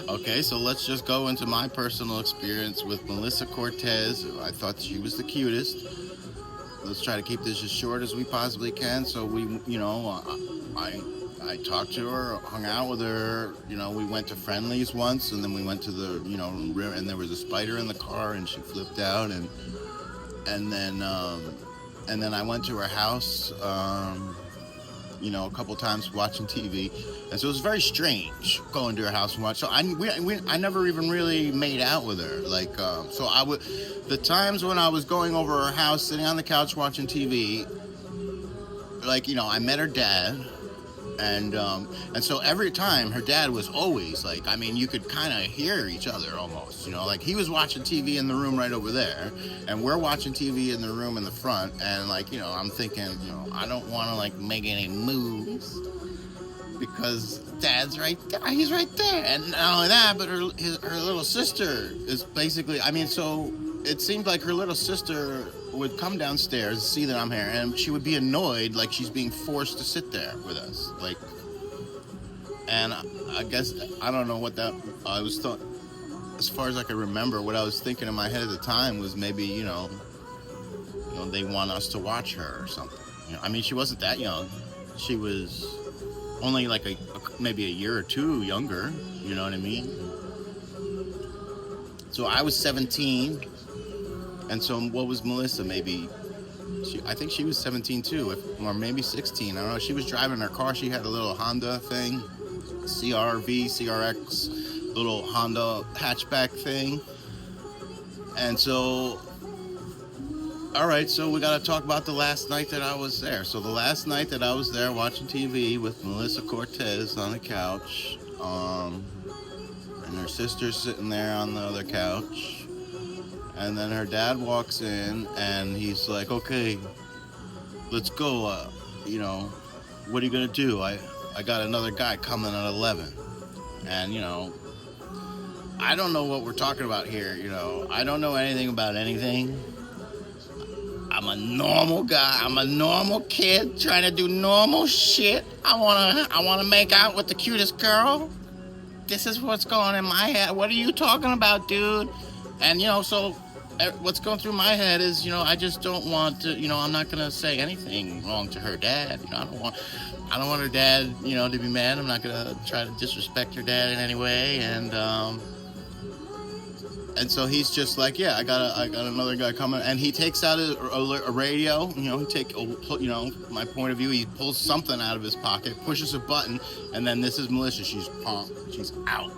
Okay, so let's just go into my personal experience with Mellissa Cortez. I thought she was the cutest. Let's try to keep this as short as we possibly can. So I talked to her, hung out with her. We went to Friendlies once, and then we went to the river, and there was a spider in the car, and she flipped out, and then and then I went to her house. A couple times watching TV, and so it was very strange going to her house and watch. So I never even really made out with her. So I would, the times when I was going over her house, sitting on the couch watching TV, I met her dad, and so every time her dad was always you could kind of hear each other almost, he was watching TV in the room right over there, and we're watching TV in the room in the front, and I'm thinking, I don't want to make any moves because dad's right there, he's right there, and not only that, but her little sister is basically, so it seemed like her little sister would come downstairs, see that I'm here, and she would be annoyed, like she's being forced to sit there with us, and I guess I don't know what that I was thought. As far as I can remember, what I was thinking in my head at the time was maybe they want us to watch her or something. She wasn't that young. She was only maybe a year or two younger. You know what I mean? So I was 17. And so what was Mellissa? Maybe, I think she was 17 too, or maybe 16. I don't know. She was driving her car. She had a little Honda thing, CRX, little Honda hatchback thing. And so, all right, so we got to talk about the last night that I was there. So the last night that I was there watching TV with Mellissa Cortez on the couch, and her sister's sitting there on the other couch. And then her dad walks in, and he's like, okay, let's go, what are you going to do? I got another guy coming at 11. And, I don't know what we're talking about here, I don't know anything about anything. I'm a normal guy. I'm a normal kid trying to do normal shit. I wanna make out with the cutest girl. This is what's going in my head. What are you talking about, dude? And, so what's going through my head is, I just don't want to, I'm not going to say anything wrong to her dad. I don't want her dad, to be mad. I'm not going to try to disrespect her dad in any way. And so he's just like, yeah, I got another guy coming, and he takes out a radio. My point of view, he pulls something out of his pocket, pushes a button, and then this is Mellissa. She's out.